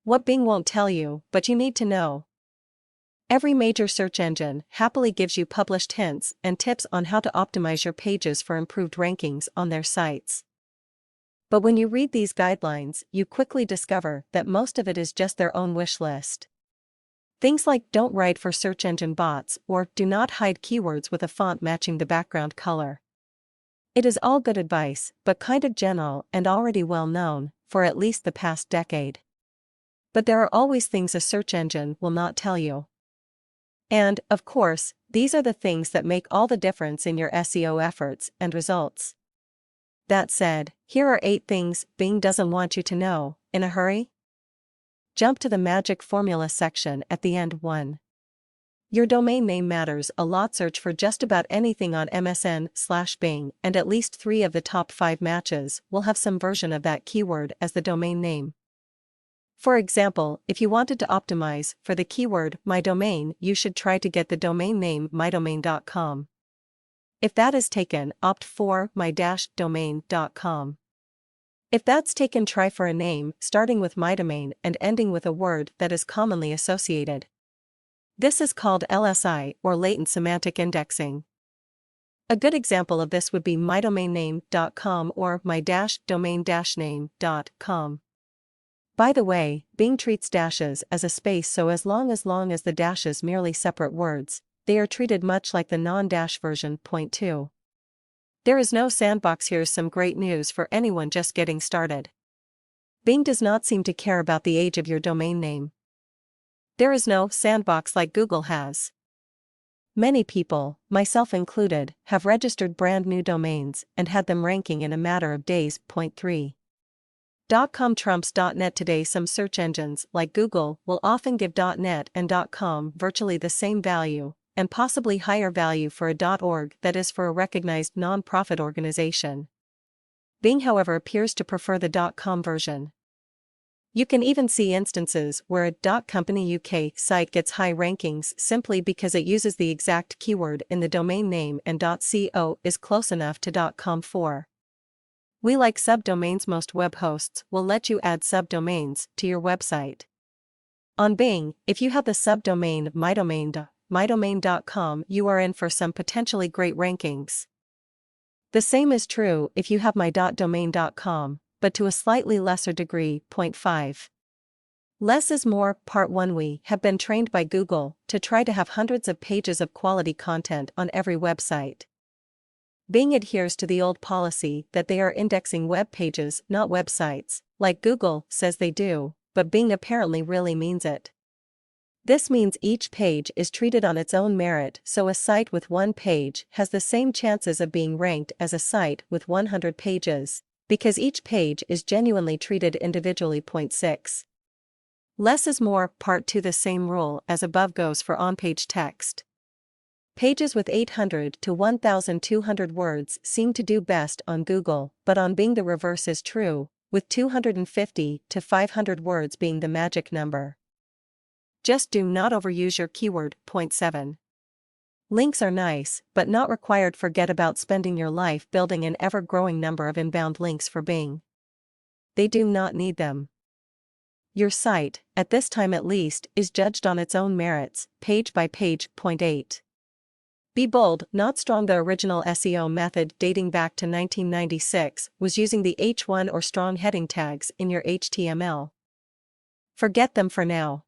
What Bing won't tell you, but you need to know. Every major search engine happily gives you published hints and tips on how to optimize your pages for improved rankings on their sites. But when you read these guidelines, you quickly discover that most of it is just their own wish list. Things like don't write for search engine bots or do not hide keywords with a font matching the background color. It is all good advice, but kind of general and already well known for at least the past decade. But there are always things a search engine will not tell you. And, of course, these are the things that make all the difference in your SEO efforts and results. That said, here are 8 things Bing doesn't want you to know. In a hurry? Jump to the magic formula section at the end. 1. Your domain name matters a lot. Search for just about anything on MSN/Bing, and at least 3 of the top 5 matches will have some version of that keyword as the domain name. For example, if you wanted to optimize for the keyword my domain, you should try to get the domain name mydomain.com. If that is taken, opt for my-domain.com. If that's taken, try for a name starting with mydomain and ending with a word that is commonly associated. This is called LSI, or latent semantic indexing. A good example of this would be mydomainname.com or my-domain-name.com. By the way, Bing treats dashes as a space, so as long as the dashes merely separate words, they are treated much like the non-dash version. Point 2. There is no sandbox. Here's some great news for anyone just getting started. Bing does not seem to care about the age of your domain name. There is no sandbox like Google has. Many people, myself included, have registered brand new domains and had them ranking in a matter of days. Point 3. .com trumps .net today. Some search engines, like Google, will often give .net and .com virtually the same value, and possibly higher value for a .org that is for a recognized non-profit organization. Bing, however, appears to prefer the .com version. You can even see instances where a .company UK site gets high rankings simply because it uses the exact keyword in the domain name and .co is close enough to .com for. We like subdomains. Most web hosts will let you add subdomains to your website. On Bing, if you have the subdomain mydomain.com, you are in for some potentially great rankings. The same is true if you have my.domain.com, but to a slightly lesser degree. Point 5. Less is more. Part 1. We have been trained by Google to try to have hundreds of pages of quality content on every website. Bing adheres to the old policy that they are indexing web pages, not websites, like Google says they do, but Bing apparently really means it. This means each page is treated on its own merit, so a site with 1 page has the same chances of being ranked as a site with 100 pages, because each page is genuinely treated individually. Point 6. Less is more. Part 2. The same rule as above goes for on-page text. Pages with 800 to 1,200 words seem to do best on Google, but on Bing the reverse is true, with 250 to 500 words being the magic number. Just do not overuse your keyword. Point 7. Links are nice, but not required. Forget about spending your life building an ever-growing number of inbound links for Bing. They do not need them. Your site, at this time at least, is judged on its own merits, page by page. Point 8. Be bold, not strong. The original SEO method, dating back to 1996, was using the H1 or strong heading tags in your HTML. Forget them for now.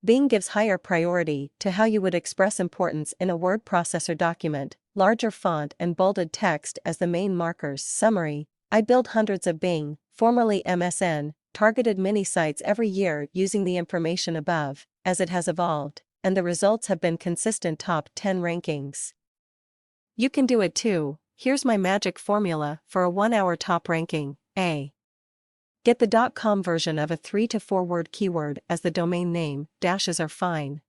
Bing gives higher priority to how you would express importance in a word processor document, larger font and bolded text as the main markers. Summary: I build hundreds of Bing, formerly MSN, targeted mini sites every year using the information above, as it has evolved, and the results have been consistent top 10 rankings. You can do it too. Here's my magic formula for a 1-hour top ranking. A. Get the .com version of a 3 to 4 word keyword as the domain name, dashes are fine.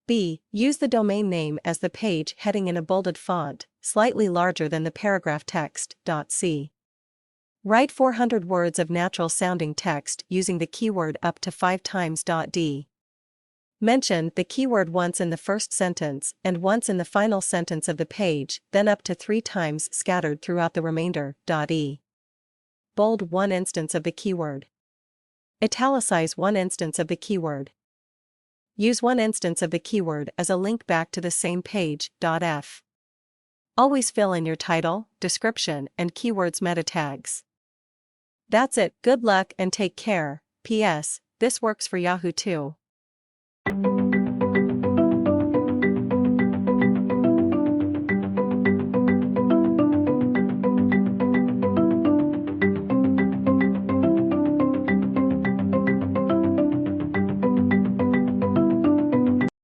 B. Use the domain name as the page heading in a bolded font, slightly larger than the paragraph text. C. Write 400 words of natural sounding text using the keyword up to 5 times. D. Mention the keyword once in the first sentence and once in the final sentence of the page, then up to 3 times scattered throughout the remainder. E. Bold 1 instance of the keyword. Italicize one instance of the keyword. Use one instance of the keyword as a link back to the same page. F. Always fill in your title, description, and keywords meta tags. That's it, good luck and take care. P.S. This works for Yahoo too.